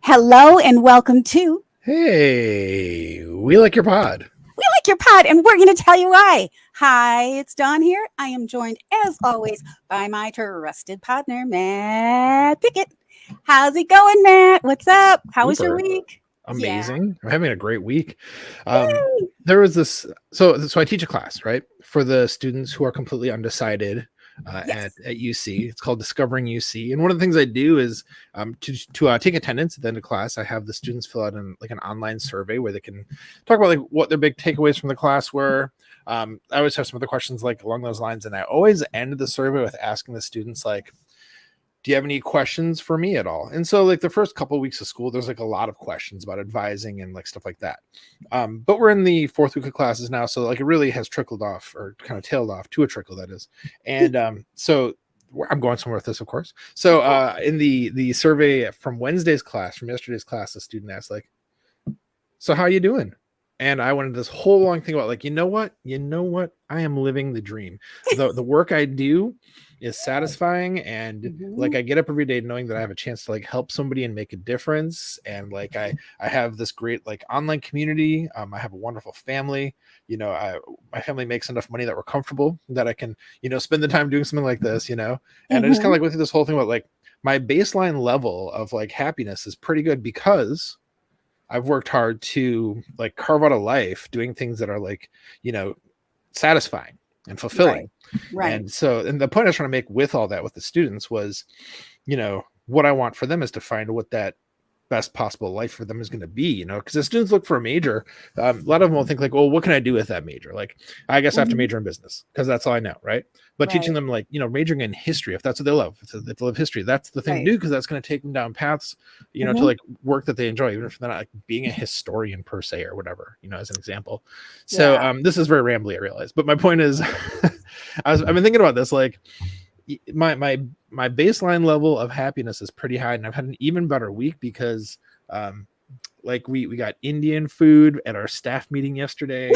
Hello and welcome to Hey, we like your pod. We Like Your Pod, and we're going to tell you why. Hi, it's Dawn here. I am joined, as always, by my trusted partner, Matt Pickett. How's it going, Matt? What's up? How was your Super. week? Amazing. I'm having a great week. Yay. There was this. So I teach a class, right, for the students who are completely undecided Yes. at UC. It's called Discovering UC. And one of the things I do is to take attendance at the end of class. I have the students fill out an online survey where they can talk about what their big takeaways from the class were. I always have some other questions along those lines, and I always end the survey with asking the students do you have any questions for me at all? And so the first couple of weeks of school, there's a lot of questions about advising and stuff like that. But we're in the fourth week of classes now. So it really has trickled off, or kind of tailed off to a trickle, that is. And so I'm going somewhere with this, of course. So in the survey from Wednesday's class, from yesterday's class, the student asked so how you doing? And I went into this whole long thing about you know what? I am living the dream. The work I do is satisfying, and I get up every day knowing that I have a chance to help somebody and make a difference. And I have this great online community. I have a wonderful family. My family makes enough money that we're comfortable that I can spend the time doing something like this. And I just kind of went through this whole thing about my baseline level of happiness is pretty good because I've worked hard to carve out a life doing things that are satisfying and fulfilling. Right. And the point I was trying to make with all that with the students was, what I want for them is to find what that best possible life for them is going to be, because the students look for a major. A lot of them will think well, what can I do with that major? I guess I have to major in business because that's all I know. Right. But teaching them majoring in history, if that's what they love, if they love history, that's the thing to do, because that's going to take them down paths, to work that they enjoy, even if they're not being a historian per se or whatever, as an example. So this is very rambly, I realize. But my point is, I've been thinking about this, my baseline level of happiness is pretty high, and I've had an even better week because we got Indian food at our staff meeting yesterday.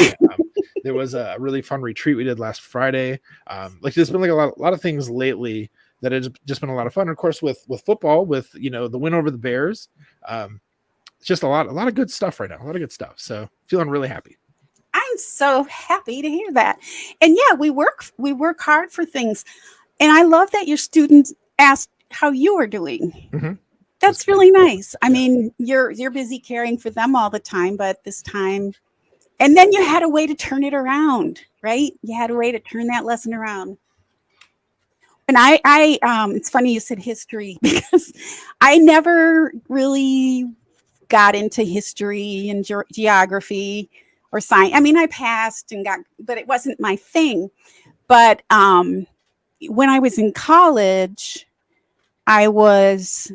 There was a really fun retreat we did last Friday. There's been a lot of things lately that have just been a lot of fun. And of course, with football, with the win over the Bears, it's just a lot of good stuff right now. A lot of good stuff. So feeling really happy. I'm so happy to hear that. And we work hard for things. And I love that your students asked how you are doing. Mm-hmm. That's really nice. I mean, you're busy caring for them all the time, but this time, and then you had a way to turn it around, right? You had a way to turn that lesson around. And I it's funny you said history, because I never really got into history and geography or science. I mean, I passed but it wasn't my thing. But when I was in college, I was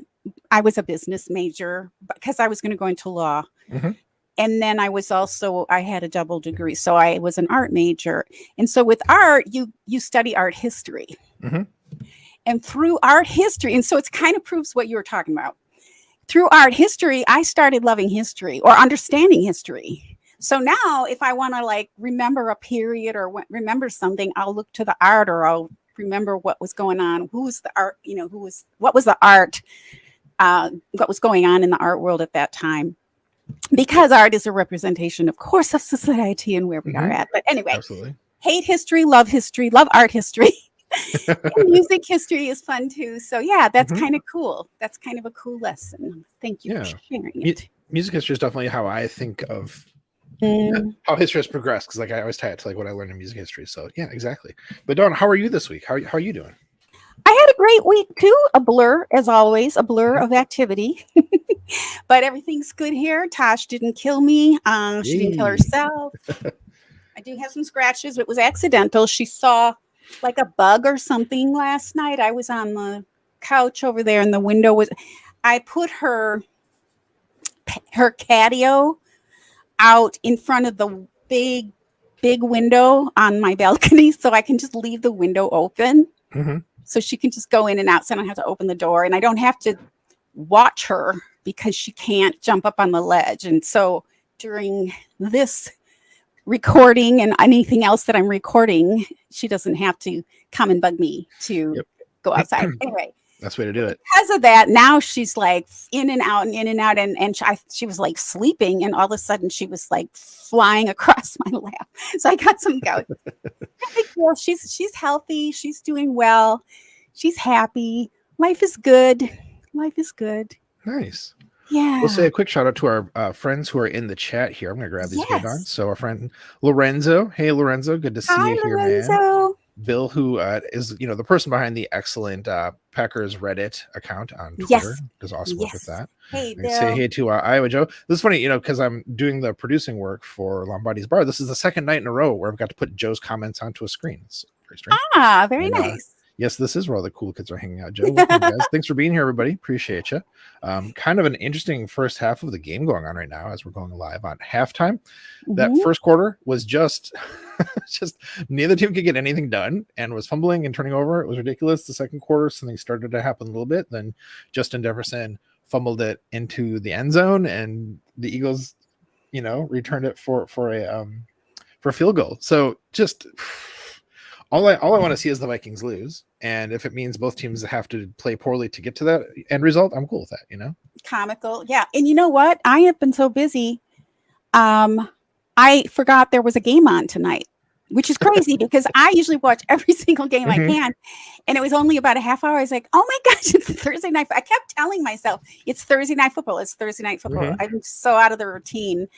a business major because I was going to go into law. Mm-hmm. And then I had a double degree. So I was an art major. And so with art, you study art history. Mm-hmm. And through art history, and so it kind of proves what you were talking about. Through art history, I started loving history or understanding history. So now if I want to remember a period or remember something, I'll look to the art, or I'll remember what was going on. Who was the art, what was the art, what was going on in the art world at that time. Because art is a representation, of course, of society and where we are at. But anyway, absolutely. Hate history, love art history. Music history is fun too. So that's kind of cool. That's kind of a cool lesson. Thank you for sharing it. Music history is definitely how I think of how history has progressed, because I always tie it to what I learned in music history. So yeah, exactly. But Dawn, how are you this week? How are you doing? I had a great week too. A blur, as always, a blur of activity. But everything's good here. Tosh didn't kill me. She didn't kill herself. I do have some scratches. It was accidental. She saw a bug or something last night. I was on the couch over there, and the window was. I put her her catio out in front of the big window on my balcony, so I can just leave the window open, so she can just go in and out, so I don't have to open the door, and I don't have to watch her because she can't jump up on the ledge. And so during this recording and anything else that I'm recording, she doesn't have to come and bug me to go outside. Anyway, that's the way to do it. Because of that, now she's like in and out and in and out, and she was like sleeping, and all of a sudden she was like flying across my lap. So I got some gout. Well, she's healthy, she's doing well, she's happy. Life is good. Life is good. Nice. Yeah. We'll say a quick shout out to our friends who are in the chat here. I'm going to grab these head on. So our friend Lorenzo. Hey, Lorenzo. Good to see you here, Lorenzo. Man. Bill, who is the person behind the excellent Packers Reddit account on Twitter. Does awesome work with that. Hey, Bill. Say hey to Iowa Joe. This is funny, because I'm doing the producing work for Lombardi's Bar. This is the second night in a row where I've got to put Joe's comments onto a screen. It's very strange. Very nice. Yes, this is where all the cool kids are hanging out. Joe, welcome, guys. Thanks for being here, everybody. Appreciate you. Kind of an interesting first half of the game going on right now as we're going live on halftime. That first quarter was just neither team could get anything done and was fumbling and turning over. It was ridiculous. The second quarter, something started to happen a little bit. Then Justin Jefferson fumbled it into the end zone, and the Eagles, returned it for a field goal. So just all I want to see is the Vikings lose. And if it means both teams have to play poorly to get to that end result, I'm cool with that, Comical. Yeah. And you know what? I have been so busy. I forgot there was a game on tonight, which is crazy because I usually watch every single game I can. And it was only about a half hour. I was like, oh my gosh, it's Thursday night. I kept telling myself it's Thursday night football. It's Thursday night football. I'm so out of the routine.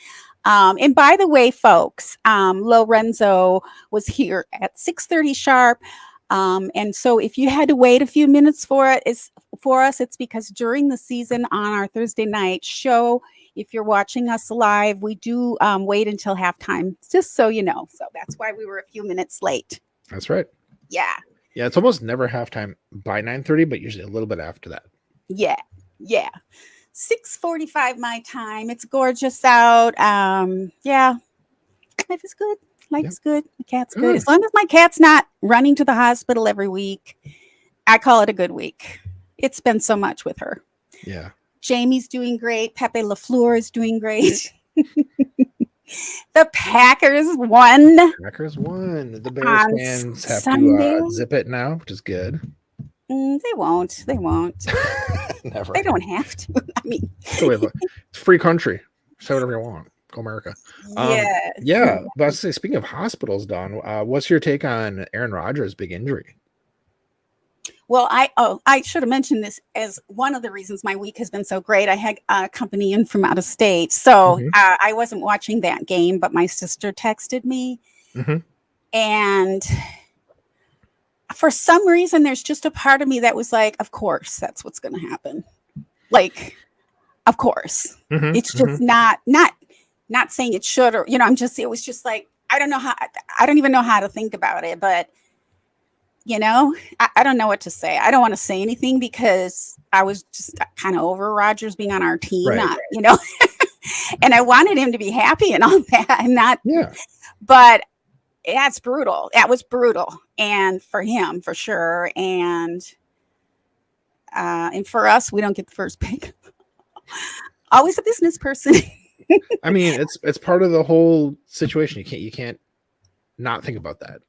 And by the way, folks, Lorenzo was here at 6:30 sharp. And so if you had to wait a few minutes for us, it's because during the season on our Thursday night show, if you're watching us live, we do wait until halftime, just so you know. So that's why we were a few minutes late. That's right. Yeah. Yeah, it's almost never halftime by 9:30, but usually a little bit after that. Yeah. 6:45 my time. It's gorgeous out. Yeah. Life is good. Life is good. My cat's good. As long as my cat's not running to the hospital every week, I call it a good week. It's been so much with her. Yeah. Jamie's doing great. Pepe LaFleur is doing great. The Packers won. The Bears fans have to zip it now, which is good. They won't. Never. They don't have to. I mean, it's a free country. Say whatever you want. Go America. Yeah. But I was say, speaking of hospitals, Dawn, what's your take on Aaron Rodgers' big injury? Well, I should have mentioned this as one of the reasons my week has been so great. I had company in from out of state, so I wasn't watching that game, but my sister texted me, and for some reason, there's just a part of me that was like, "Of course, that's what's going to happen." Like, of course, it's just not saying it should, or it was just like I don't even know how to think about it, but. I don't know what to say. I don't want to say anything because I was just kind of over Rodgers being on our team, and I wanted him to be happy and all that, and not. Yeah. But that's brutal. That was brutal, and for him, for sure, and for us, we don't get the first pick. Always a business person. I mean, it's part of the whole situation. You can't not think about that.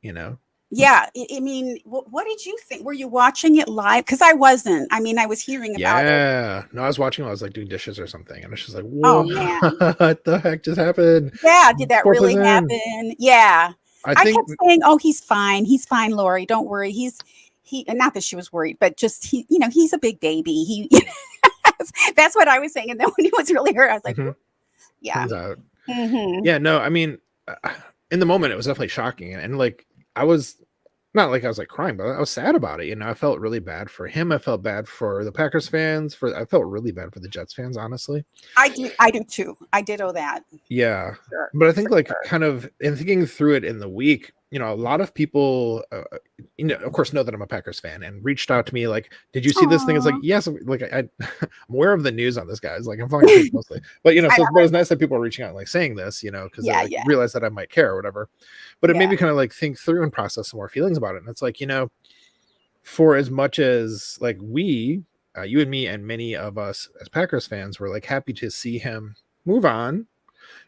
Yeah, I mean, what did you think? Were you watching it live? Because I wasn't. I mean, I was hearing about it. Yeah, no, I was watching. I was like doing dishes or something, and it's just like, whoa, oh, man. What the heck just happened? Yeah, did that really happen? Yeah, I kept saying, "Oh, he's fine. He's fine, Lori. Don't worry. He." Not that she was worried, but just he's a big baby. He. That's what I was saying, and then when he was really hurt, I was like, "Yeah." Yeah, no, I mean, in the moment, it was definitely shocking, and like I was. Not like I was like crying, but I was sad about it. I felt really bad for him. I felt bad for the Packers fans. I felt really bad for the Jets fans, honestly. I do too. I did owe that. Yeah. Sure. But I think kind of in thinking through it in the week, a lot of people, of course, know that I'm a Packers fan and reached out to me like, "Did you see this thing?" It's like, Aw. yes, like I'm aware of the news on this, guys. Like I'm following it pretty closely, but I so know. but it's nice that people are reaching out and like saying this, because they Yeah, like yeah, realize that I might care or whatever. But it made yeah. me kind of like think through and process some more feelings about it. And it's like, for as much as like you and me and many of us as Packers fans were like happy to see him move on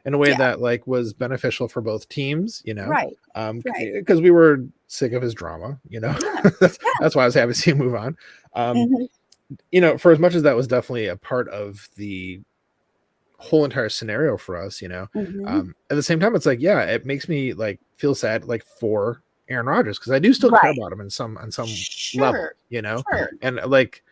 in a way Yeah. that like was beneficial for both teams, Right. Right. because we were sick of his drama, Yeah. that's, Yeah. that's why I was happy to see him move on. Mhm. For as much as that was definitely a part of the whole entire scenario for us, Mhm. at the same time, it's like, yeah, it makes me like feel sad, like for Aaron Rodgers, because I do still care Right. about him on some level, Sure. Sure. and like,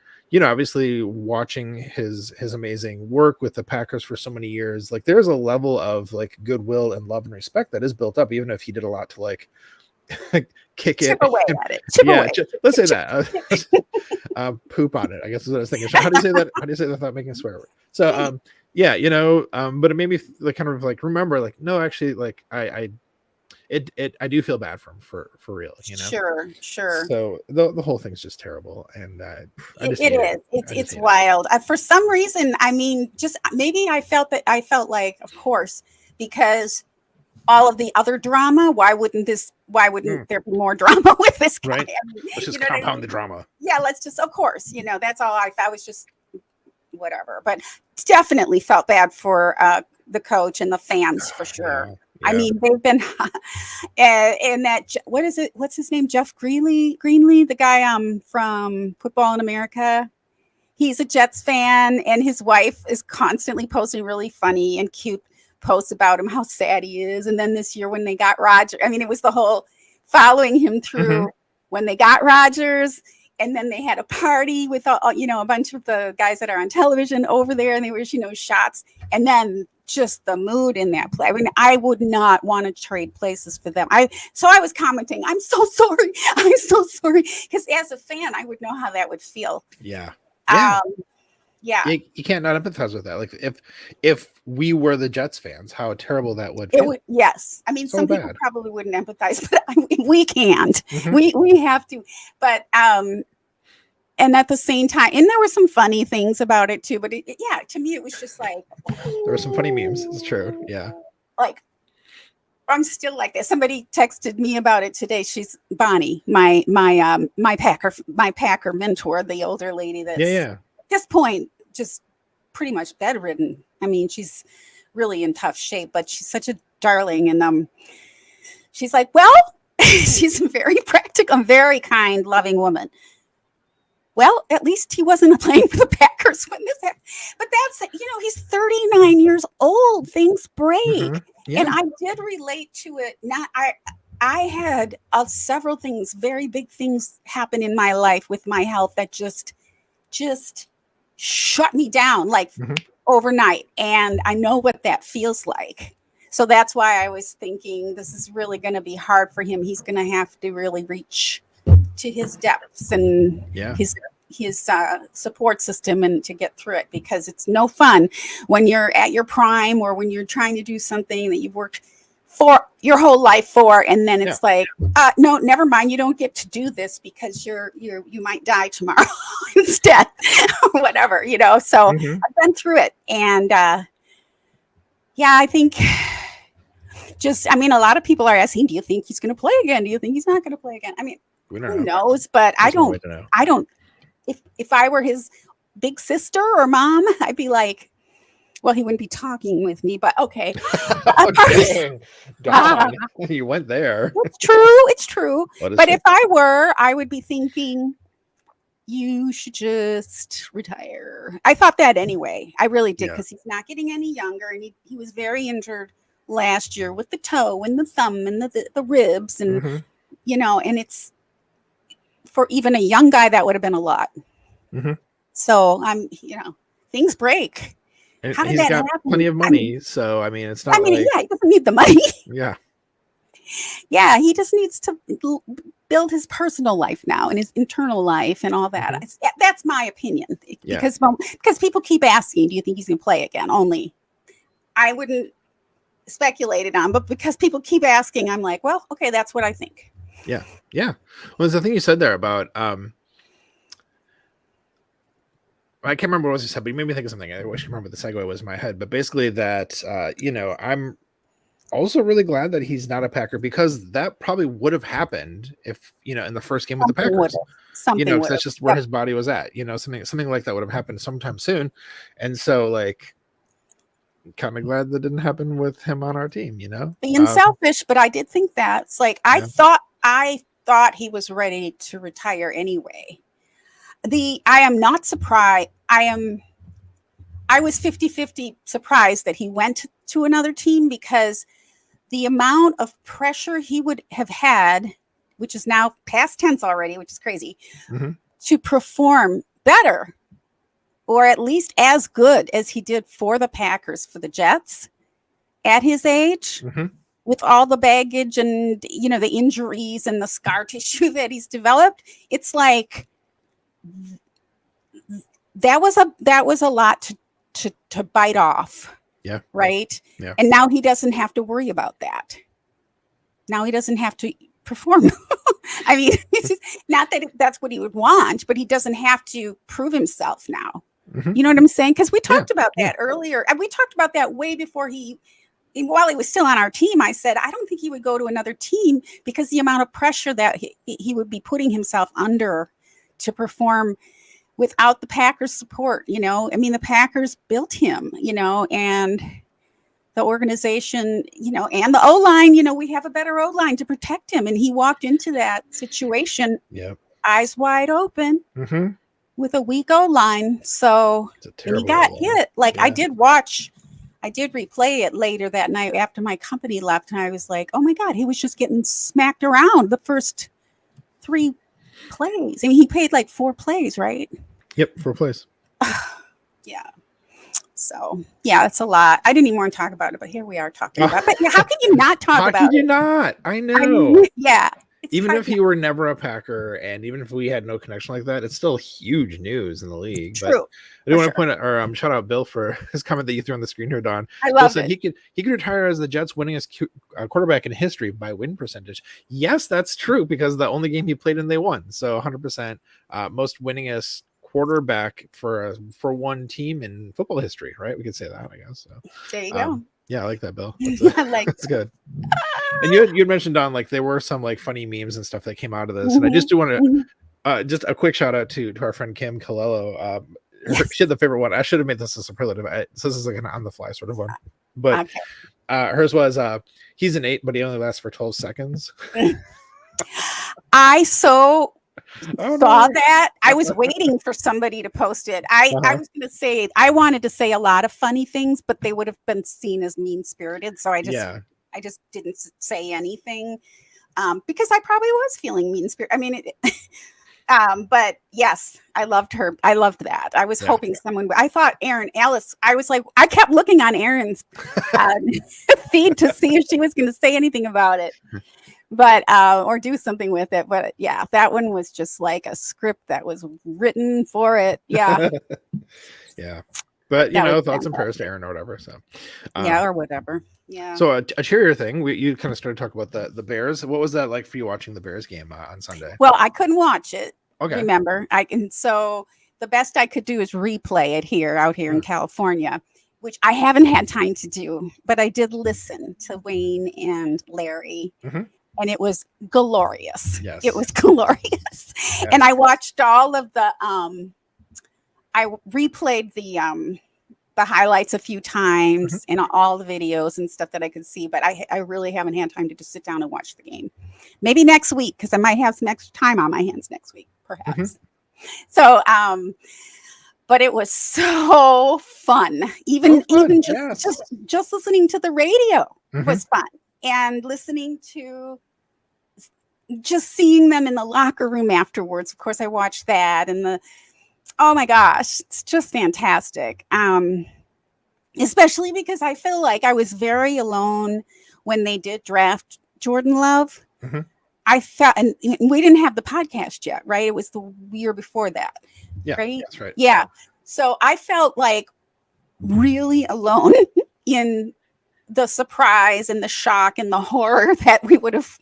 obviously watching his amazing work with the Packers for so many years, like there's a level of like goodwill and love and respect that is built up, even if he did a lot to like kick Chip it. away And, at it. Chip yeah, away. let's say Chip, that. Poop on it, I guess is what I was thinking. How do you say that? How do you say that without making a swear word? So, yeah, but it made me like kind of like remember, like, no, actually, like I do feel bad for him for real, Sure. Sure. So the whole thing's just terrible, and I just It hate it. is. I just It's hate it. wild. For some reason, I mean, just maybe I felt like, of course, because all of the other drama. Why wouldn't Mm, there be more drama with this guy? right. I mean, Let's you just know what I compound mean? the drama. Yeah, let's just, of course, that's all I was just whatever. But definitely felt bad for the coach and the fans for sure. Yeah. I Yeah. mean, they've been and that what is it? What's his name? Jeff Greenlee, the guy from Football in America. He's a Jets fan, and his wife is constantly posting really funny and cute posts about him, how sad he is. And then this year when they got Roger, I mean, it was the whole following him Mm-hmm. through when they got Rogers. And then they had a party with a bunch of the guys that are on television over there, and they were, shots. And then just the mood in that play. I mean, I would not want to trade places for them. So I was commenting, I'm so sorry. I'm so sorry. Because as a fan, I would know how that would feel. Yeah. Yeah. Yeah. You can't not empathize with that. Like if we were the Jets fans, how terrible that would It feel. would, yes. I mean, So some people bad. probably wouldn't empathize, but we can't. Mhm. We have to. But and at the same time, and there were some funny things about it too. But yeah, to me, it was just like There were some funny memes. It's true. Yeah. like I'm still like that. Somebody texted me about it today. She's Bonnie, my Packer mentor, the older lady that's Yeah. at this point just pretty much bedridden. I mean, she's really in tough shape, but she's such a darling. And she's like, well, she's a very practical, very kind, loving woman. Well, at least he wasn't playing for the Packers when this happened. But that's, he's 39 years old. Things break. Mm-hmm. Yeah. And I did relate to it. I had several things, very big things happen in my life with my health that just shut me down like overnight. And I know what that feels like. So that's why I was thinking this is really going to be hard for him. He's going to have to really reach to his depths and his support system and to get through it, because it's no fun when you're at your prime or when you're trying to do something that you've worked for your whole life for, and then it's like, no, never mind, you don't get to do this because you might die tomorrow instead, whatever, so I've been through it. And I think a lot of people are asking, do you think he's going to play again? Do you think he's not going to play again? I mean, who knows? But I don't, if I were his big sister or mom, I'd be like, well, he wouldn't be talking with me, but okay. Dang. You went there. It's true. But if I were, I would be thinking, you should just retire. I thought that anyway. I really did, because he's not getting any younger, and he was very injured last year with the toe and the thumb and the ribs, and and it's, for even a young guy, that would have been a lot. So things break. How did that happen? Plenty of money, so I mean, it's not. He doesn't need the money. Yeah, he just needs to build his personal life now and his internal life and all that. That's my opinion. Because people keep asking, do you think he's going to play again? Only I wouldn't speculated on, but because people keep asking, I'm like, well, okay, that's what I think. Yeah. Well, there's the thing you said there about I can't remember what you said, but you made me think of something. I wish I remember the segue was in my head, but basically that I'm also really glad that he's not a Packer, because that probably would have happened if in the first game with the Packers. Something because that's just where his body was at. Something like that would have happened sometime soon, and so like, kind of glad that didn't happen with him on our team. Being selfish, but I did think that it's like I thought he was ready to retire anyway. I am not surprised. I was 50-50 surprised that he went to another team, because the amount of pressure he would have had, which is now past tense already, which is crazy, to perform better, or at least as good as he did for the Packers, for the Jets at his age, with all the baggage and, the injuries and the scar tissue that he's developed. It's like, that was a lot to bite off. Yeah. Right. Yeah. And now he doesn't have to worry about that. Now he doesn't have to perform. I mean, it's not that that's what he would want, but he doesn't have to prove himself now. You know what I'm saying? Because we talked about that earlier. And we talked about that way before while he was still on our team. I said, I don't think he would go to another team, because the amount of pressure that he would be putting himself under to perform without the Packers support. I mean, the Packers built him, and the organization, and the O-line, we have a better O-line to protect him. And he walked into that situation eyes wide open with a weak O-line. So, and he got hit. Like, I did replay it later that night after my company left. And I was like, oh my God, he was just getting smacked around the first 3 plays. I mean, he played like 4 plays, right? Yep, 4 plays. Yeah. So, yeah, it's a lot. I didn't even want to talk about it, but here we are talking about it. But how can you not talk about it? How could you not? I know. Yeah. Even if he were never a Packer, and even if we had no connection like that, it's still huge news in the league. True. But I do want to point out, or shout out Bill for his comment that you threw on the screen here, Don. I love it. He could retire as the Jets' winningest quarterback in history by win percentage. Yes, that's true, because the only game he played in, they won. So 100% most winningest quarterback for one team in football history, right? We could say that, I guess. So there you go. Yeah, I like that, Bill. I like that's good. And you mentioned, Don, like there were some like funny memes and stuff that came out of this, and I just do want to just a quick shout out to our friend Kim Colello. She had the favorite one. I should have made this a superlative. So this is like an on the fly sort of one, but hers was he's an 8, but he only lasts for 12 seconds. I saw that. I was waiting for somebody to post it. I was going to say, I wanted to say a lot of funny things, but they would have been seen as mean spirited. So I just didn't say anything because I probably was feeling mean spirited. I mean, but yes, I loved her. I loved that. I was hoping someone, I thought Alice, I was like, I kept looking on Erin's feed to see if she was going to say anything about it. But or do something with it. But yeah, that one was just like a script that was written for it. Yeah. Yeah. But thoughts and prayers to Erin or whatever. So or whatever. Yeah. So a cheerier thing, you kind of started talking about the Bears. What was that like for you watching the Bears game on Sunday? Well, I couldn't watch it. Okay. Remember, so the best I could do is replay it out here in California, which I haven't had time to do, but I did listen to Wayne and Larry. And it was glorious. Yes. It was glorious. Yeah. And I watched all of the I replayed the highlights a few times and all the videos and stuff that I could see, but I really haven't had time to just sit down and watch the game. Maybe next week, because I might have some extra time on my hands next week, perhaps. So but it was so fun. Even just listening to the radio was fun. And listening to just seeing them in the locker room afterwards. Of course, I watched that and oh my gosh, it's just fantastic. Especially because I feel like I was very alone when they did draft Jordan Love. I felt, and we didn't have the podcast yet, right? It was the year before that. Yeah, right? That's right. Yeah. So I felt like really alone in the surprise and the shock and the horror that we would have,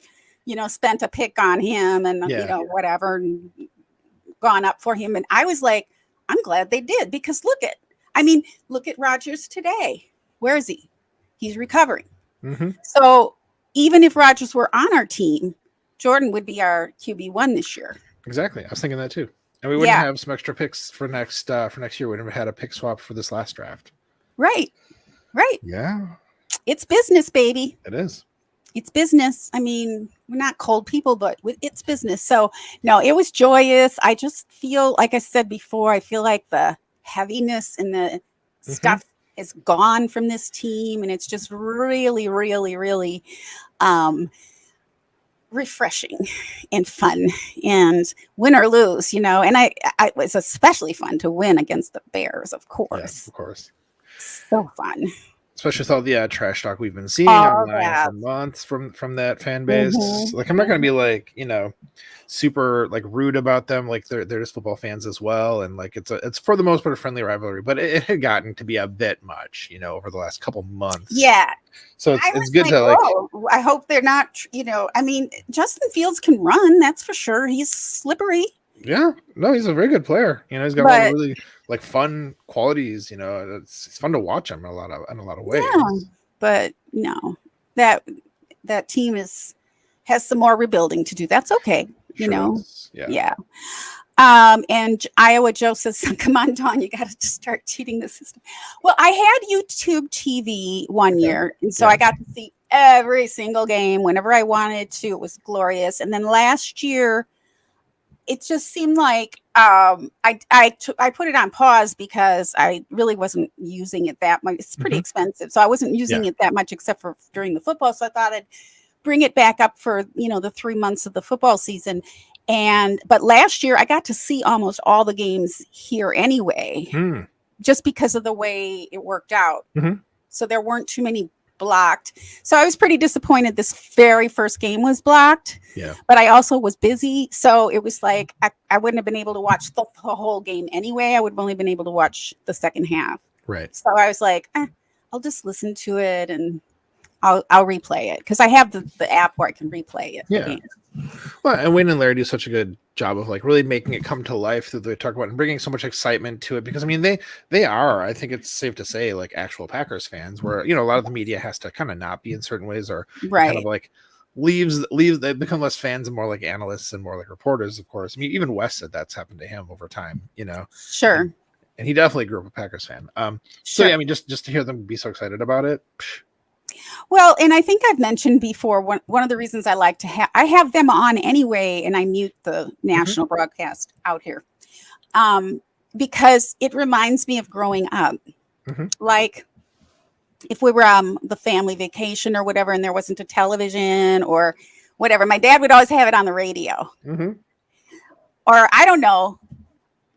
spent a pick on him and, whatever, and gone up for him. And I was like, I'm glad they did, because look at Rodgers today. Where is he? He's recovering. Mm-hmm. So even if Rodgers were on our team, Jordan would be our QB1 this year. Exactly. I was thinking that too. And we wouldn't have some extra picks for next year. We never had a pick swap for this last draft. Right. Yeah. It's business, baby. It is. It's business. I mean, we're not cold people, but it's business. So no, it was joyous. I just feel, like I said before, I feel like the heaviness and the stuff is gone from this team. And it's just really, really, really, refreshing and fun, and win or lose, and it was especially fun to win against the Bears, of course. Yeah, of course. So fun. Especially with all the trash talk we've been seeing online for months from that fan base. Like, I'm not going to be like, super like rude about them. Like, they're just football fans as well, and like it's for the most part a friendly rivalry, but it had gotten to be a bit much, over the last couple months. Yeah. So it's good to like. I hope they're not. Justin Fields can run. That's for sure. He's slippery. Yeah, no, he's a very good player. He's got a lot of really like fun qualities. It's fun to watch him in a lot of ways. Yeah, but no, that team has some more rebuilding to do. That's okay. Yeah. And Iowa Joe says, "Come on, Dawn, you got to start cheating the system." Well, I had YouTube TV one year, and so I got to see every single game whenever I wanted to. It was glorious. And then last year, it just seemed like I put it on pause because I really wasn't using it that much. It's pretty expensive, so I wasn't using it that much except for during the football. So I thought I'd bring it back up for the 3 months of the football season. But last year I got to see almost all the games here anyway, just because of the way it worked out. So there weren't too many blocked. So I was pretty disappointed this very first game was blocked. Yeah. But I also was busy. So it was like I wouldn't have been able to watch the whole game anyway. I would have only been able to watch the second half. Right. So I was like, I'll just listen to it and I'll replay it, because I have the app where I can replay it. Yeah. Well, and Wayne and Larry do such a good job of like really making it come to life through the talk about and bringing so much excitement to it, because I mean they are, I think it's safe to say, like actual Packers fans, where a lot of the media has to kind of not be in certain ways, or kind of like leaves they become less fans and more like analysts and more like reporters, of course. I mean, even Wes said that's happened to him over time, Sure. And he definitely grew up a Packers fan. So yeah, I mean, just to hear them be so excited about it. Well, and I think I've mentioned before, one of the reasons I like to I have them on anyway, and I mute the national broadcast out here, because it reminds me of growing up. Like if we were on the family vacation or whatever, and there wasn't a television or whatever, my dad would always have it on the radio. Or I don't know.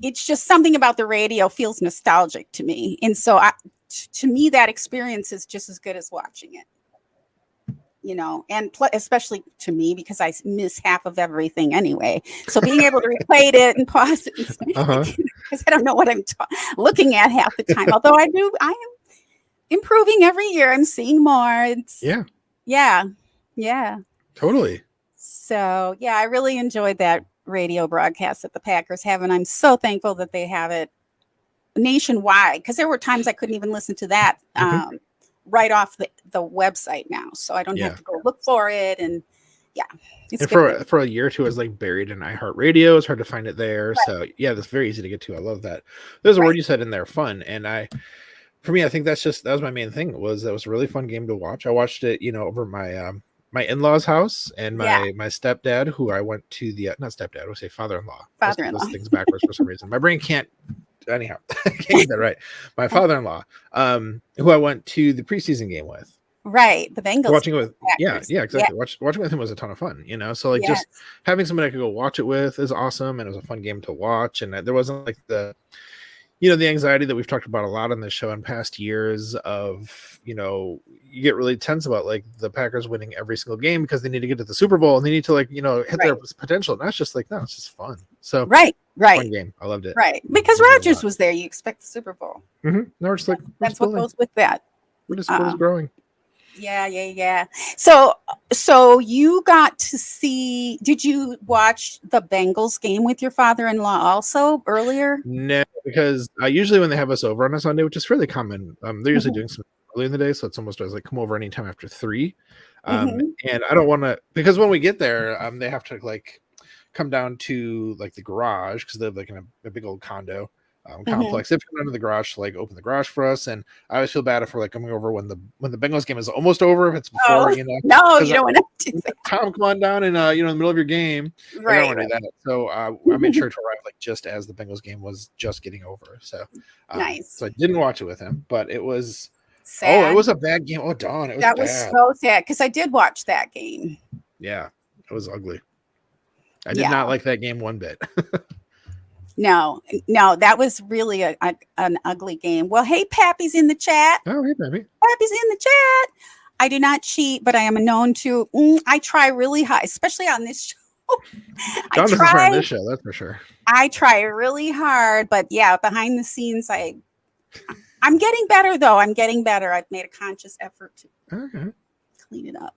It's just something about the radio feels nostalgic to me. And so to me, that experience is just as good as watching it, and especially to me, because I miss half of everything anyway. So being able to replay it and pause it, because I don't know what I'm looking at half the time. Although I am improving every year. I'm seeing more. Yeah. Totally. So yeah, I really enjoyed that radio broadcast that the Packers have, and I'm so thankful that they have it nationwide, because there were times I couldn't even listen to that right off the website now, so I don't have to go look for it. And it's for a year or two I was like buried in iHeartRadio. It's hard to find it there. So yeah, that's very easy to get to. I love that. There's a word you said in there, fun, and for me, I think that was my main thing. That was a really fun game to watch. I watched it over my in-laws house, and my stepdad, who I went to not stepdad, I would say father-in-law. Those things backwards for some reason. My brain can't. Anyhow, I can't get that right. My father-in-law, who I went to the preseason game with. Right, the Bengals. Watching it with, exactly. Yeah. Watching with him was a ton of fun. So like just having somebody I could go watch it with is awesome, and it was a fun game to watch. And there wasn't like the anxiety that we've talked about a lot on this show in past years of, you get really tense about like the Packers winning every single game because they need to get to the Super Bowl and they need to like, hit their potential. And that's just like, no, it's just fun. So right. Fun game. I loved it. Right. Because Rodgers was there. You expect the Super Bowl. No, we're just like, that's what goes with that. We're just growing. Yeah. So you got to see, did you watch the Bengals game with your father-in-law also earlier? No, because usually when they have us over on a Sunday, which is fairly common, they're usually Mhm. doing some early in the day, so it's almost always like come over anytime after 3. Mhm. And I don't want to, because when we get there, they have to like come down to like the garage because they live like in a big old condo Mhm. complex. They have to come down to the garage to like open the garage for us, and I always feel bad if we're like coming over when the Bengals game is almost over, if it's before, Oh, no, because you don't want to do that. Tom, come on down and in the middle of your game. Like I don't Right, want to do that. So I made sure to arrive like just as the Bengals game was just getting over. So Nice. I didn't watch it with him, but it was it Sad. was a bad game. Oh Dawn, it was That was bad. so sad because I did watch that game. Yeah, it was ugly. I did Yeah. not like that game one bit. No, that was really an ugly game. Well, hey, Pappy's in the chat. Oh, hey, baby. Pappy's in the chat. I do not cheat, but I am known to. I try really hard, especially on this show. I Dawn doesn't try on try. this show, that's for sure. I try really hard, but yeah, behind the scenes, I'm getting better though. I'm getting better. I've made a conscious effort to Okay. clean it up.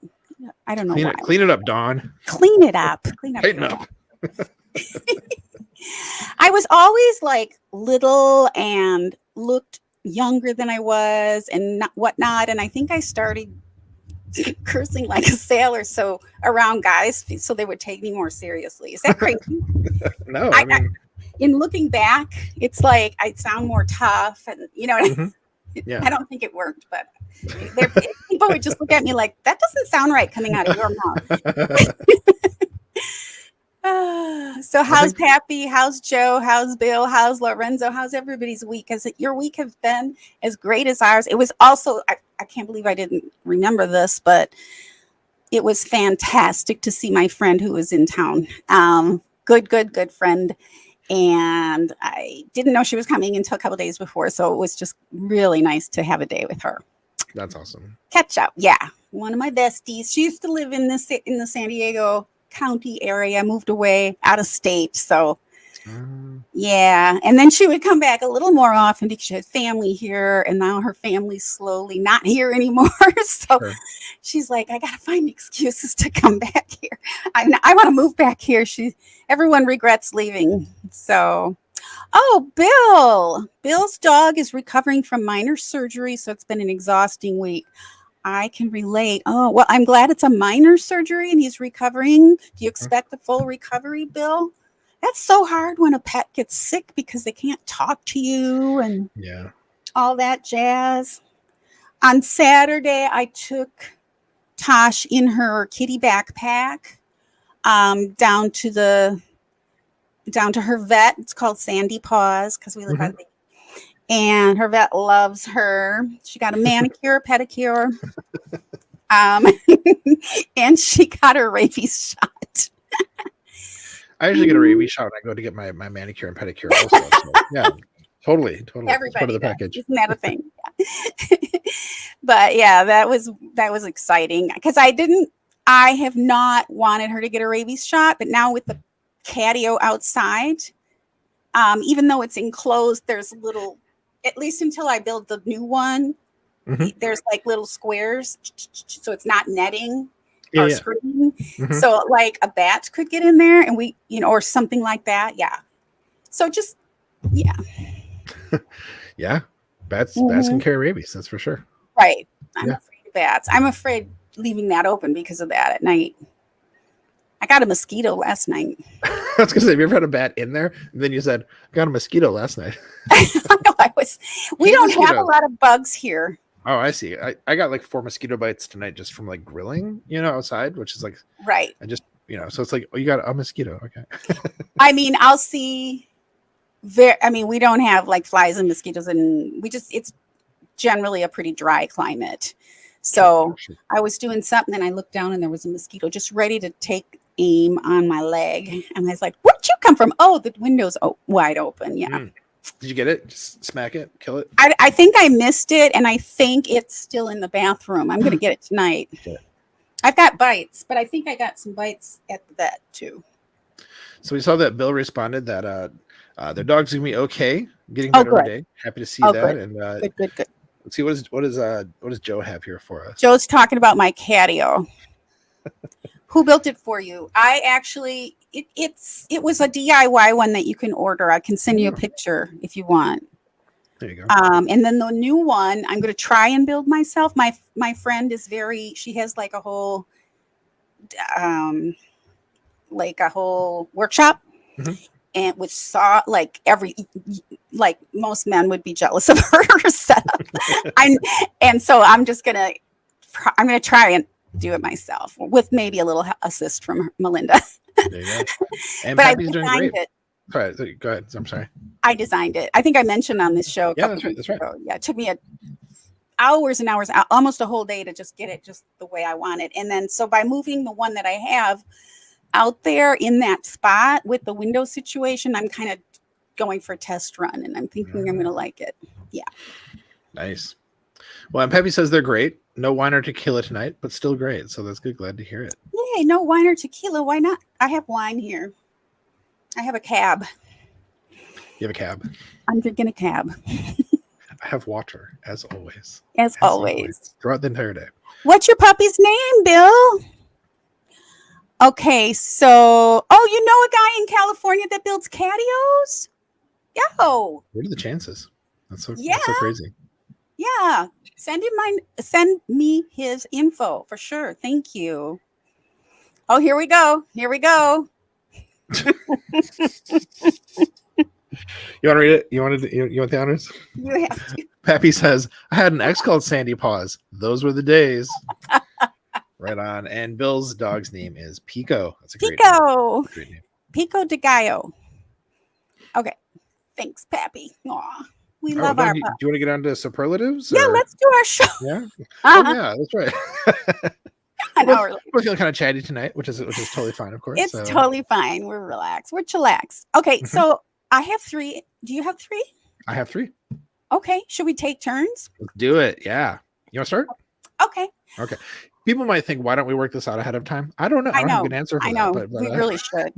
I don't know why. Clean it up, Dawn. Clean it up. Clean up. Tighten up. I was always like little and looked younger than I was and whatnot. And I think I started cursing like a sailor, so around guys, so they would take me more seriously. Is that crazy? No, I mean, in looking back, it's like I sound more tough, and yeah. I don't think it worked, but people would just look at me like that doesn't sound right coming out of your mouth. So how's Pappy? How's Joe? How's Bill? How's Lorenzo? How's everybody's week? Has your week have been as great as ours? It was also, I can't believe I didn't remember this, but it was fantastic to see my friend who was in town. Good friend. And I didn't know she was coming until a couple days before. So it was just really nice to have a day with her. That's awesome. Catch up. Yeah. One of my besties. She used to live in the San Diego County area, moved away out of state. So yeah. And then she would come back a little more often because she had family here, and now her family's slowly not here anymore. So she's like, I gotta find excuses to come back here. I want to move back here. Everyone regrets leaving. So Bill's dog is recovering from minor surgery, so it's been an exhausting week. I can relate. Oh, well, I'm glad it's a minor surgery and he's recovering. Do you expect a full recovery, Bill? That's so hard when a pet gets sick because they can't talk to you and all that jazz. On Saturday, I took Tosh in her kitty backpack down to her vet. It's called Sandy Paws because we live by the and her vet loves her. She got a manicure, pedicure, and she got her rabies shot. I usually get a rabies shot when I go to get my manicure and pedicure also. So, yeah, totally. Everybody part of the package. Isn't that a thing? Yeah. But yeah, that was exciting because I have not wanted her to get a rabies shot, but now with the catio outside, even though it's enclosed, there's little, at least until I build the new one, there's like little squares, so it's not netting or screen. So like a bat could get in there and or something like that. Yeah. So just, yeah. Yeah. Bats can carry rabies. That's for sure. Right. I'm afraid of bats. I'm afraid leaving that open because of that at night. I got a mosquito last night. I was gonna say, have you ever had a bat in there? And then you said, got a mosquito last night. We don't have a lot of bugs here. Oh, I see. I got like 4 mosquito bites tonight just from like grilling, outside, which is like right. I just so it's like, oh, you got a mosquito. Okay. I mean, I'll see we don't have like flies and mosquitoes, and it's generally a pretty dry climate. So I was doing something and I looked down and there was a mosquito just ready to take aim on my leg. And I was like, where'd you come from? Oh, the window's wide open. Yeah. Did you get it? Just smack it, kill it? I think I missed it, and I think it's still in the bathroom. I'm going to get it tonight. Okay. I've got bites, but I think I got some bites at the vet too. So we saw that Bill responded that their dog's going to be okay, getting better every day. Happy to see that. Good. And good. Let's see what does Joe have here for us? Joe's talking about my catio. Who built it for you? I actually, it was a DIY one that you can order. I can send you a picture if you want. There you go. And then the new one, I'm going to try and build myself. My friend is she has like a whole workshop, and which saw like most men would be jealous of her setup. And so I'm gonna try and do it myself with maybe a little assist from Melinda. There you go. And but Pappy's I doing designed great. it. All right, go ahead. I'm sorry. I designed it. I think I mentioned on this show. Yeah, that's right. Yeah, it took me hours and hours, almost a whole day to just get it just the way I want it. And then so by moving the one that I have out there in that spot with the window situation, I'm kind of going for a test run, and I'm thinking I'm going to like it. Yeah. Nice. Well, and Peppy says they're great. No wine or tequila tonight, but still great. So that's good. Glad to hear it. Yay, no wine or tequila. Why not? I have wine here. I have a cab. You have a cab. I'm drinking a cab. I have water, as always. As always. Throughout the entire day. What's your puppy's name, Bill? Okay, so, you know a guy in California that builds catios? Yo. What are the chances? That's so crazy. Yeah. Send me his info for sure. Thank you. Oh, here we go. Here we go. You want to read it? You want the honors? You have to. Pappy says, I had an ex called Sandy Paws. Those were the days. Right on. And Bill's dog's name is Pico. That's a great name. Great name. Pico de Gallo. Okay. Thanks, Pappy. Aw, we love our pup. Do you want to get on to superlatives? Yeah, let's do our show. Yeah. Oh, yeah, that's right. I know we're feeling kind of chatty tonight, which is totally fine, of course. It's totally fine. We're relaxed. We're chillaxed. Okay, so I have 3. Do you have 3? I have 3. Okay. Should we take turns? Let's do it. Yeah. You want to start? Okay. Okay. People might think, why don't we work this out ahead of time? I don't know. I don't have a good answer for that. But we really should.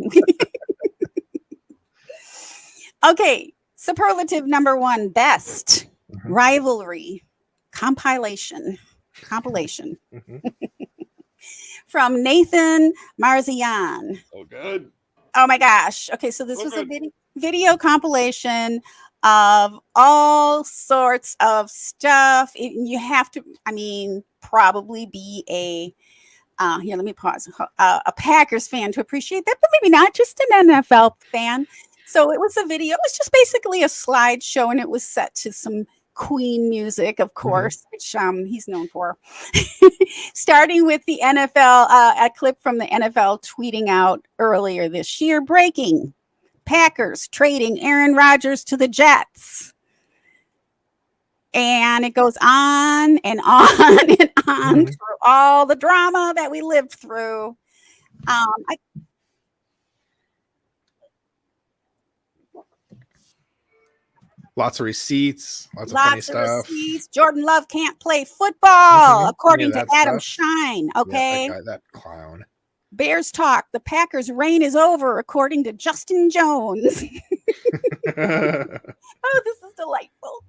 Okay. Superlative number 1, best. Rivalry. Compilation. From Nathan Marzian. Oh, good. Oh my gosh. Okay, so this was a video compilation of all sorts of stuff. You have to, probably be a here, let me pause. A Packers fan to appreciate that, but maybe not, just an NFL fan. So it was a video. It was just basically a slideshow, and it was set to some Queen music, of course, which he's known for. Starting with the NFL, a clip from the NFL tweeting out earlier this year, breaking: Packers trading Aaron Rodgers to the Jets. And it goes on and on and on through all the drama that we lived through. Lots of receipts, lots of funny stuff. Receipts. Jordan Love can't play football, according to Adam Shine. Okay. Yeah, that clown. Bears talk. The Packers' reign is over, according to Justin Jones. Oh, this is delightful.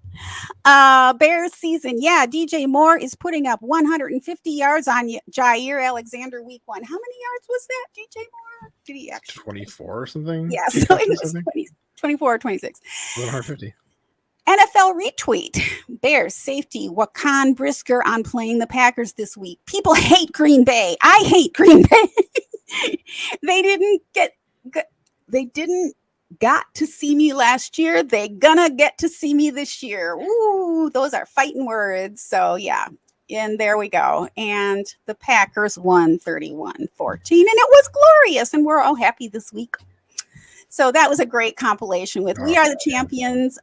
Bears season. Yeah, DJ Moore is putting up 150 yards on Jair Alexander week 1. How many yards was that, DJ Moore? Did he actually 24 or something? Yeah, so it was 24 or 26. 150. NFL retweet. Bears safety Wakan Brisker on playing the Packers this week. People hate Green Bay. I hate Green Bay. They didn't got to see me last year. They gonna get to see me this year. Ooh, those are fighting words. So yeah. And there we go. And the Packers won 31-14. And it was glorious. And we're all happy this week. So that was a great compilation with We Are the Champions.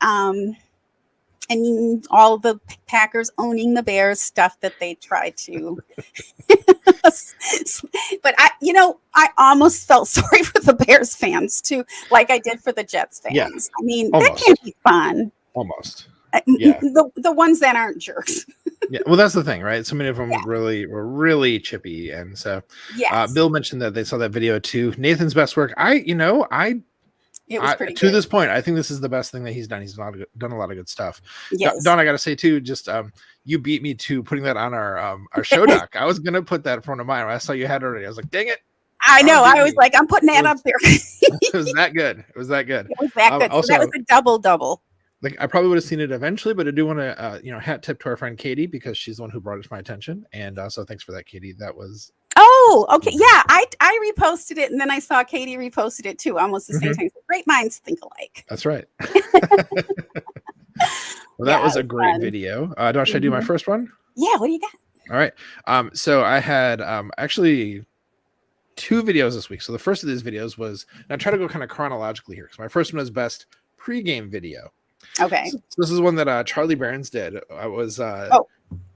And all the Packers owning the Bears stuff that they try to. But I almost felt sorry for the Bears fans too, like I did for the Jets fans. Yeah, that can't be fun. Almost. Yeah. The ones that aren't jerks. Yeah, well, that's the thing, right? So many of them were really chippy, and so Bill mentioned that they saw that video too. Nathan's best work. It was pretty To good. this point, I think this is the best thing that he's done. He's done a lot of good stuff. Yes. Don, I got to say too, just you beat me to putting that on our show doc. I was gonna put that in front of mine. I saw you had it already. I was like, dang it. I know. I was like, I'm putting that up there. It was that good. It was that good. It was that good. Also, so that was a double. Like I probably would have seen it eventually, but I do want to, hat tip to our friend Katie because she's the one who brought it to my attention. And so thanks for that, Katie. That was. Oh, okay. Yeah, I reposted it, and then I saw Katie reposted it too, almost the same time. Great minds think alike. That's right. Well, that was a great fun. video. Should I do my first one? Yeah. What do you got? All right. So I had actually 2 videos this week. So the first of these videos was, and I try to go kind of chronologically here. So my first one was best pregame video. Okay. So this is one that Charlie Barron's did. I was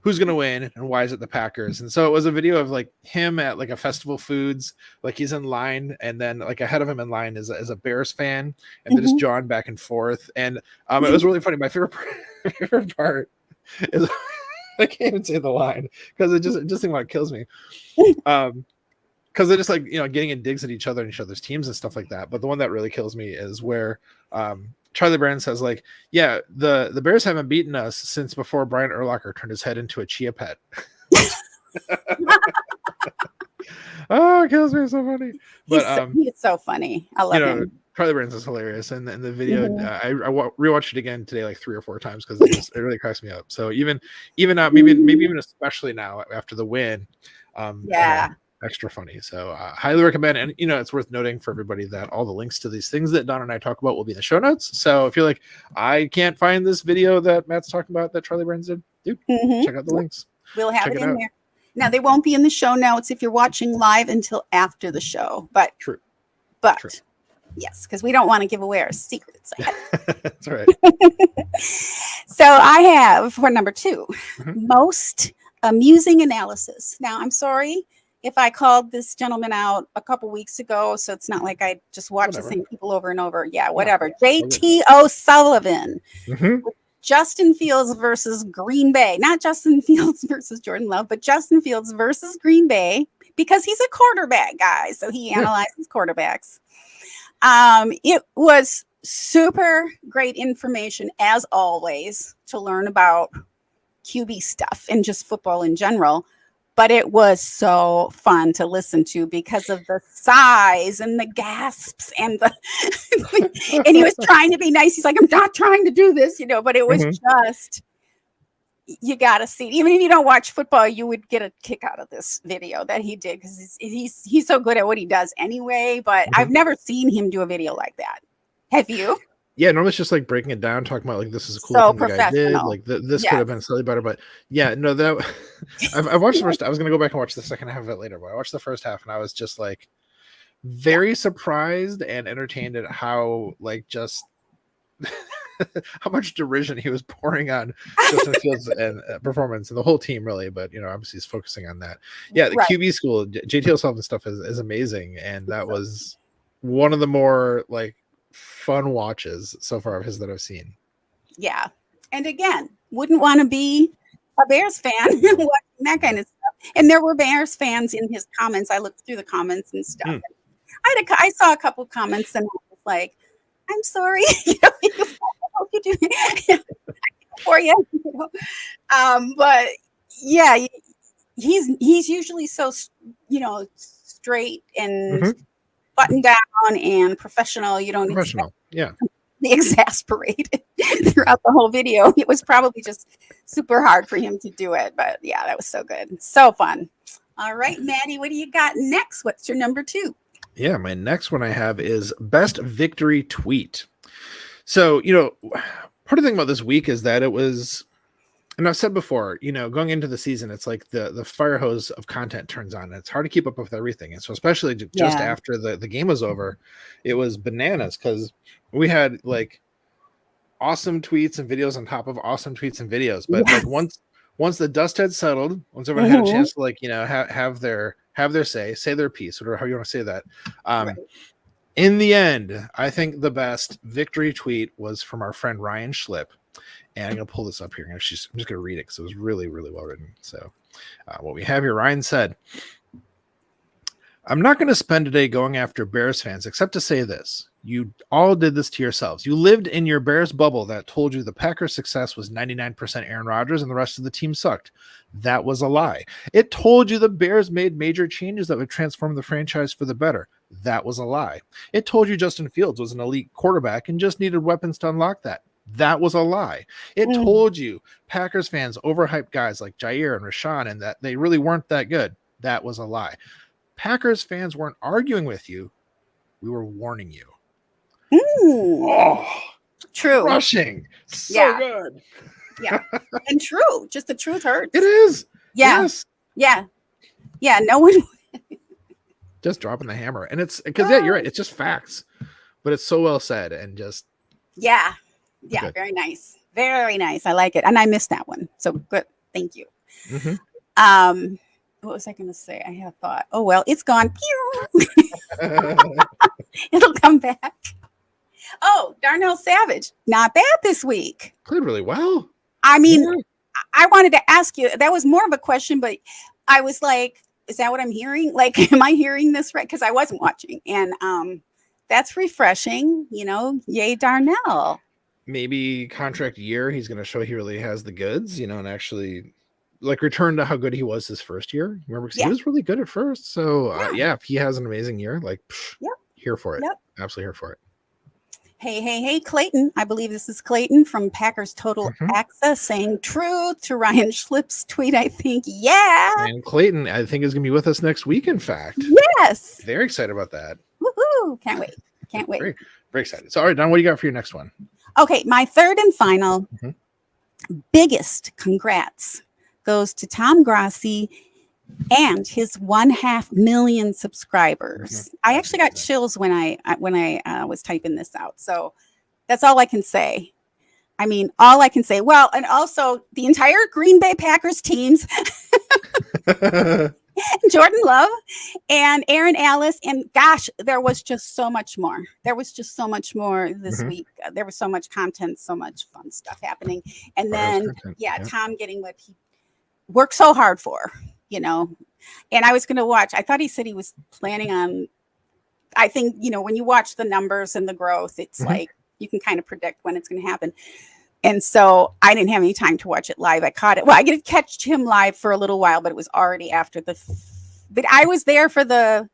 who's gonna win and why is it the Packers? And so it was a video of like him at like a Festival Foods, like he's in line, and then like ahead of him in line is a Bears fan, and they're just jawing back and forth. And it was really funny. My favorite part is I can't even say the line because it just seems like it kills me. Because they're just like getting in digs at each other and each other's teams and stuff like that. But the one that really kills me is where Charlie Brown says, like, yeah, the Bears haven't beaten us since before Brian Urlacher turned his head into a chia pet. Oh, it kills me. So funny. But he's so funny. I love him. Charlie Brown is hilarious, and the video I rewatched it again today like 3 or 4 times because it really cracks me up. So even maybe even especially now after the win, extra funny. So highly recommend. And it's worth noting for everybody that all the links to these things that Don and I talk about will be in the show notes. So if you're like, I can't find this video that Matt's talking about that Charlie Burns did, check out the links. We'll have it in there. Now they won't be in the show notes if you're watching live until after the show, but true. Yes, because we don't want to give away our secrets. That's right. So I have for number 2, most amusing analysis. Now I'm sorry if I called this gentleman out a couple weeks ago, so it's not like I just watch the same people over and over. Yeah, whatever. JT O'Sullivan. Justin Fields versus Green Bay. Not Justin Fields versus Jordan Love, but Justin Fields versus Green Bay because he's a quarterback guy. So he analyzes quarterbacks. It was super great information, as always, to learn about QB stuff and just football in general. But it was so fun to listen to because of the size and the gasps and and he was trying to be nice. He's like, I'm not trying to do this, but it was just, you got to see it. Even if you don't watch football, you would get a kick out of this video that he did because he's so good at what he does anyway. But I've never seen him do a video like that. Have you? Yeah, normally it's just like breaking it down, talking about like this is a cool thing the guy did. Like this could have been slightly better, but yeah, no, that I've watched the first. I was gonna go back and watch the second half of it later, but I watched the first half and I was just like very surprised and entertained at how like just how much derision he was pouring on Justin Fields and performance and the whole team really. But obviously he's focusing on that. Yeah, the QB school, JT O'Sullivan stuff is amazing, and that was one of the more like fun watches so far of his that I've seen. Yeah. And again, wouldn't want to be a Bears fan watching that kind of stuff. And there were Bears fans in his comments. I looked through the comments and stuff. And I saw a couple comments and I was like, I'm sorry. I hope you do for you. But yeah, he's usually so straight and buttoned down and professional. You don't be exasperated throughout the whole video. It was probably just super hard for him to do it, but yeah, that was so good, so fun. All right, Maddie, what do you got next? What's your number 2? Yeah, my next one I have is best victory tweet. So part of the thing about this week is that it was, and I've said before, going into the season, it's like the fire hose of content turns on. And it's hard to keep up with everything. And so especially just after the game was over, it was bananas because we had like awesome tweets and videos on top of awesome tweets and videos. But like once the dust had settled, once everyone had a chance to like, have their say their piece, whatever, how you want to say that. In the end, I think the best victory tweet was from our friend Ryan Schlip. And I'm going to pull this up here. I'm just going to read it because it was really, really well written. So what we have here, Ryan said, I'm not going to spend today going after Bears fans, except to say this. You all did this to yourselves. You lived in your Bears bubble that told you the Packers' success was 99% Aaron Rodgers and the rest of the team sucked. That was a lie. It told you the Bears made major changes that would transform the franchise for the better. That was a lie. It told you Justin Fields was an elite quarterback and just needed weapons to unlock that. That was a lie. It told you Packers fans overhyped guys like Jair and Rashawn and that they really weren't that good. That was a lie. Packers fans weren't arguing with you. We were warning you. Oh, true. Rushing. So good. Yeah. And true. Just the truth hurts. It is. Yeah. Yes. Yeah. Yeah. No one. Just dropping the hammer. And it's because, yeah, you're right. It's just facts. But it's so well said and just. Yeah. Yeah. Good. Very nice. Very nice. I like it. And I missed that one. So good. Thank you. Mm-hmm. What was I going to say? I had a thought. Oh, well, it's gone. It'll come back. Oh, Darnell Savage. Not bad this week. Played really well. I mean, I wanted to ask you, that was more of a question, but I was like, is that what I'm hearing? Like, am I hearing this right? Because I wasn't watching. And that's refreshing, you know, yay, Darnell. Maybe contract year, he's going to show he really has the goods, you know, and actually like return to how good he was his first year. Remember, because he was really good at first. So if he has an amazing year, like here for it. Absolutely here for it. Hey, Clayton. I believe this is Clayton from Packers Total Access saying truth to Ryan Schlip's tweet, I think. Yeah. And Clayton, I think, is going to be with us next week, in fact. Yes. Very excited about that. Woohoo. Can't wait. Very, very excited. So, all right, Don, what do you got for your next one? Okay, my third and final biggest congrats goes to Tom Grassi and his 500,000 subscribers. I actually got chills when I was typing this out. So that's all I can say. I mean, all I can say. Well, and also the entire Green Bay Packers teams, Jordan Love and Aaron Ellis. And gosh, there was just so much more. There was just so much more this week. There was so much content, so much fun stuff happening. And then, Tom getting what he worked so hard for, you know. And I was going to watch. I thought he said he was planning on, I think, you know, when you watch the numbers and the growth, it's like you can kind of predict when it's going to happen. And so I didn't have any time to watch it live. I caught it. Well, I get to catch him live for a little while, but it was already after but I was there for the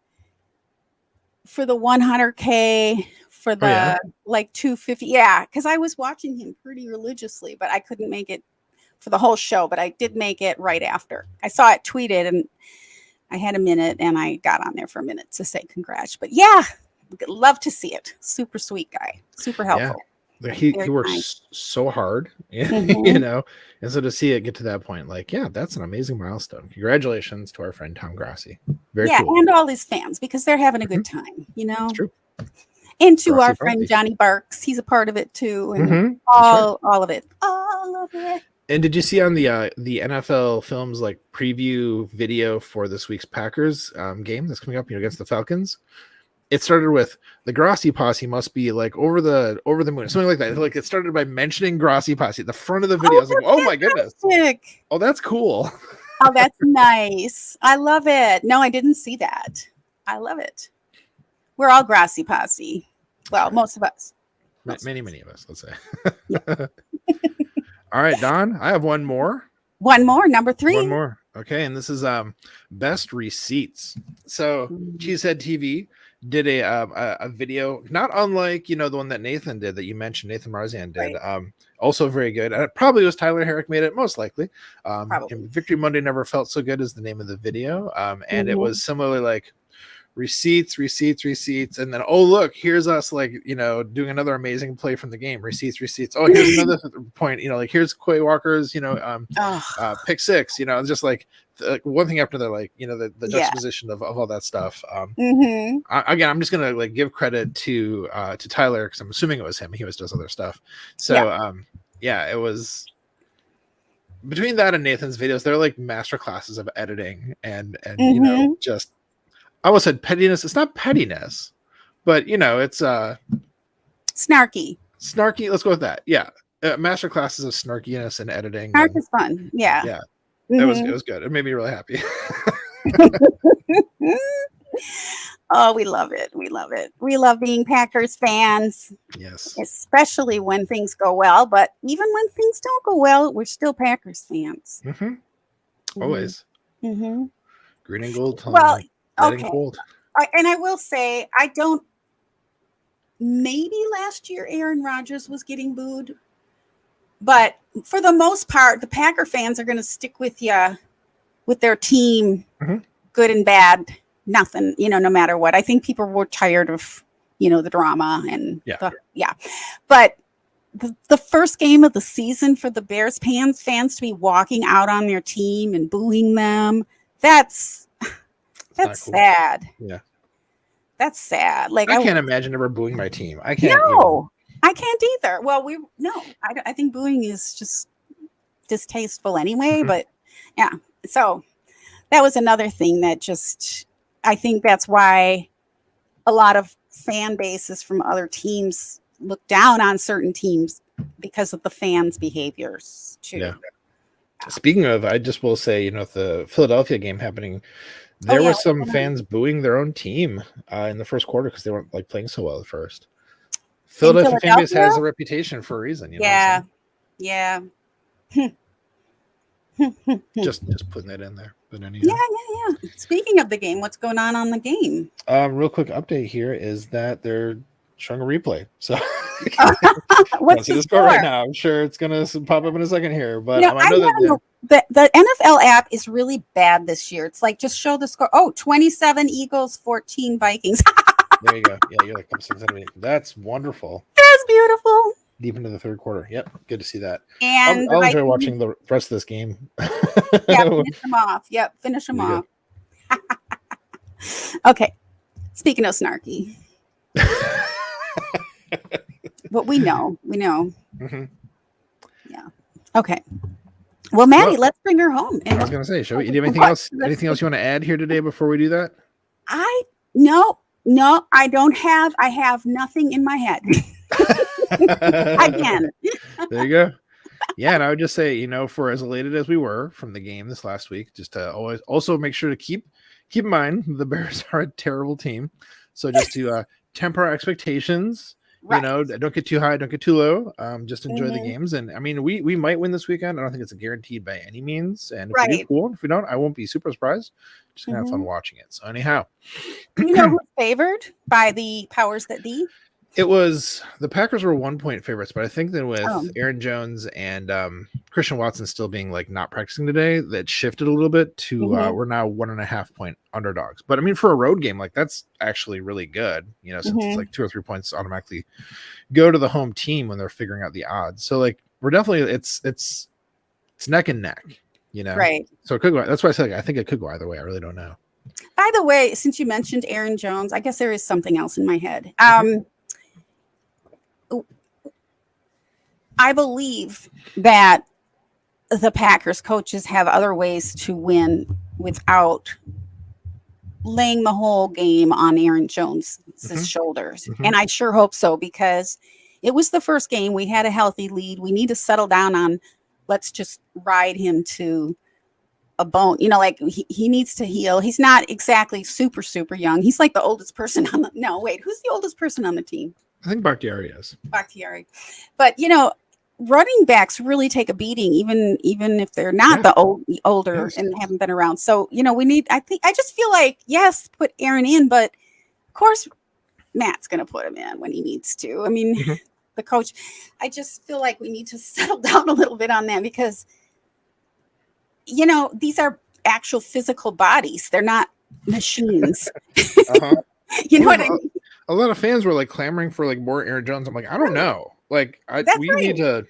100K, for the like 250. Yeah. Cause I was watching him pretty religiously, but I couldn't make it for the whole show, but I did make it right after. I saw it tweeted and I had a minute and I got on there for a minute to say congrats. But yeah, love to see it. Super sweet guy. Super helpful. Yeah. He works so hard, you know, and so to see it get to that point, like, that's an amazing milestone. Congratulations to our friend Tom Grassi. Very cool. And all his fans, because they're having a good time, you know. That's true. And to our friend Johnny Barks, he's a part of it too, and all of it. And did you see on the NFL Films like preview video for this week's Packers game that's coming up, you know, against the Falcons? It started with the Grassi posse must be like over the moon, something like that. Like it started by mentioning Grassi posse at the front of the video. I was like, oh my goodness. Oh, that's cool. Oh, that's nice. I love it. No, I didn't see that. I love it. We're all Grassi posse. Well, most of us. Many of us, let's say. All right, Don, I have one more. Number 3. One more. Okay, and this is best receipts. So Cheesehead TV did a video, not unlike, you know, the one that Nathan did that you mentioned, Nathan Marzian did. Also very good. And it probably was Tyler Herrick made it, most likely. Victory Monday Never Felt So Good is the name of the video. And it was similarly like receipts, and then, oh, look, here's us, like, you know, doing another amazing play from the game. Receipts. Oh, here's another point, you know, like here's Quay Walker's, you know, pick 6, you know, just like one thing after the, like, you know, the juxtaposition of all that stuff. Again, I'm just gonna like give credit to Tyler because I'm assuming it was him. He always does other stuff. So it was between that and Nathan's videos, they're like master classes of editing and you know, just, I almost said pettiness. It's not pettiness, but you know, it's snarky. Let's go with that. Yeah, master classes of snarkiness and editing. Snark is fun. Yeah. It was good. It made me really happy. Oh, we love it. We love it. We love being Packers fans, Yes. especially when things go well. But even when things don't go well, we're still Packers fans. Mm-hmm. Always. Mm-hmm. Green and gold. Well, Red okay. and gold. And I will say, I don't. Maybe last year Aaron Rodgers was getting booed, but for the most part, the Packer fans are going to stick with you, with their team, Mhm. good and bad, nothing, no matter what. I think people were tired of, the drama and But the first game of the season for the Bears fans to be walking out on their team and booing them, that's cool. sad. Yeah. That's sad. Like I can't imagine ever booing my team. I can't. No, I can't either. Well, I think booing is just distasteful anyway. But yeah, so that was another thing that I think that's why a lot of fan bases from other teams look down on certain teams because of the fans' behaviors too. Yeah. Speaking of, I just will say, the Philadelphia game happening, there were some fans booing their own team in the first quarter because they weren't playing so well at first. Philadelphia fan base has a reputation for a reason. Yeah. just putting that in there. But anyhow. Yeah. Speaking of the game, what's going on the game? Real quick update here is that they're showing a replay. So what's the score right now? I'm sure it's gonna pop up in a second here, but I know that the NFL app is really bad this year. It's like, just show the score. 27 Eagles, 14 Vikings. There you go. Yeah, you're like, that's wonderful. That's beautiful. Deep into the third quarter. Yep, good to see that. And I'll enjoy watching the rest of this game. Yeah, finish them off. Yep, finish them off. Okay. Speaking of snarky. But we know. Mm-hmm. Yeah. Okay. Well, Maddie, let's bring her home. I was going to say, do you have anything else? Anything else you want to add here today before we do that? No, I don't have. I have nothing in my head. Again. There you go. Yeah, and I would just say, for as elated as we were from the game this last week, just to always also make sure to keep in mind the Bears are a terrible team. So just to temper our expectations. Right. Don't get too high, don't get too low. Just enjoy the games. And I mean, we might win this weekend. I don't think it's a guaranteed by any means. And if we do, cool. If we don't, I won't be super surprised. Just gonna have fun watching it. So anyhow. You know who's favored by the powers that be? It was the Packers were 1-point favorites, but I think that with Aaron Jones and Christian Watson still being not practicing today, that shifted a little bit to we're now 1.5-point underdogs. But I mean, for a road game, that's actually really good, since it's 2 or 3 points automatically go to the home team when they're figuring out the odds. So we're definitely it's neck and neck, Right. So it could go. That's why I said I think it could go either way. I really don't know. By the way, since you mentioned Aaron Jones, I guess there is something else in my head. I believe that the Packers coaches have other ways to win without laying the whole game on Aaron Jones' shoulders. And I sure hope so, because it was the first game. We had a healthy lead. We need to settle down on, let's just ride him to a bone. He needs to heal. He's not exactly super, super young. He's like the oldest person who's the oldest person on the team? I think Bakhtiari is. Bakhtiari. But, running backs really take a beating, even if they're not the older and haven't been around. So, I just feel like, yes, put Aaron in, but of course, Matt's going to put him in when he needs to. I mean, the coach, I just feel like we need to settle down a little bit on that because, these are actual physical bodies. They're not machines. You know what I mean? A lot of fans were clamoring for more Aaron Jones. I'm like, I don't know. Need to.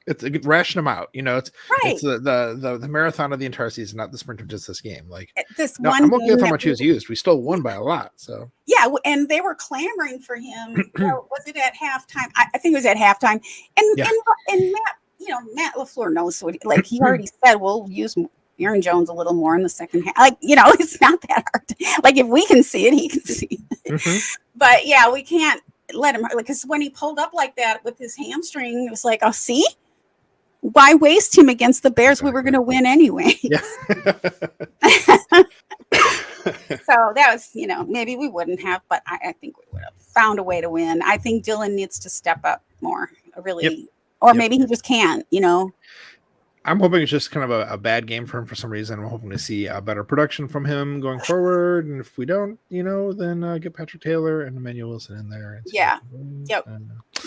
It's ration them out. It's the marathon of the entire season, not the sprint of just this game. I'm okay with how much he was used. We still won by a lot. So yeah, and they were clamoring for him. Was it at halftime? I think it was at halftime. And Matt, Matt LaFleur knows what he already said. We'll use Aaron Jones a little more in the second half. It's not that hard. If we can see it, he can see it. But yeah, we can't let him, because when he pulled up like that with his hamstring, it was like, oh, see? Why waste him against the Bears? We were going to win anyway. Yeah. So that was, maybe we wouldn't have, but I think we would have found a way to win. I think Dylan needs to step up more, really, Yep. or Yep. maybe he just can't. I'm hoping it's just kind of a bad game for him for some reason. I'm hoping to see a better production from him going forward. And if we don't, then get Patrick Taylor and Emmanuel Wilson in there. And Yeah. Yep.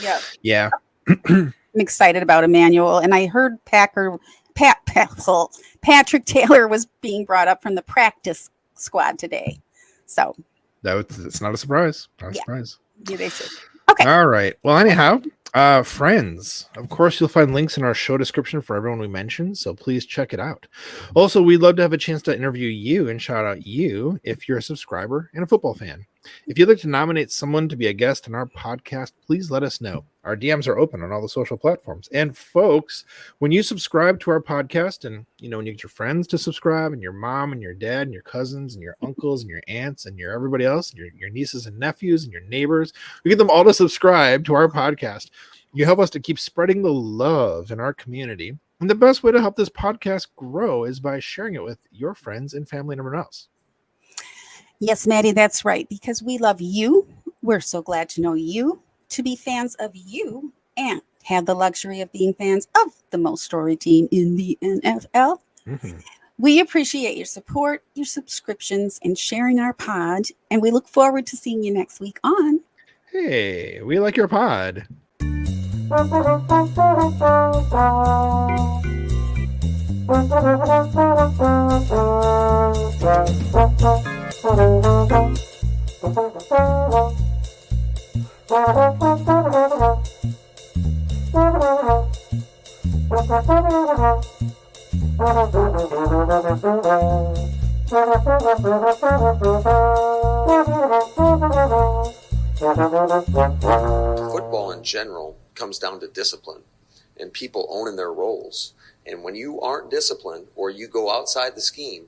Yep. Yeah. I'm excited about Emmanuel, and I heard Patrick Taylor was being brought up from the practice squad today. So it's not a surprise. Not a surprise. Yeah, they should. Okay. All right. Well, anyhow, friends, of course, you'll find links in our show description for everyone we mentioned, so please check it out. Also, we'd love to have a chance to interview you and shout out you if you're a subscriber and a football fan. If you'd like to nominate someone to be a guest on our podcast, please let us know. Our DMs are open on all the social platforms. And folks, when you subscribe to our podcast and, when you get your friends to subscribe and your mom and your dad and your cousins and your uncles and your aunts and your everybody else, and your nieces and nephews and your neighbors, we get them all to subscribe to our podcast. You help us to keep spreading the love in our community. And the best way to help this podcast grow is by sharing it with your friends and family and everyone else. Yes, Maddie, that's right. Because we love you. We're so glad to know you, to be fans of you, and have the luxury of being fans of the most storied team in the NFL. Mm-hmm. We appreciate your support, your subscriptions, and sharing our pod. And we look forward to seeing you next week on Hey, we like your pod. Football in general comes down to discipline and people owning their roles. And when you aren't disciplined or you go outside the scheme,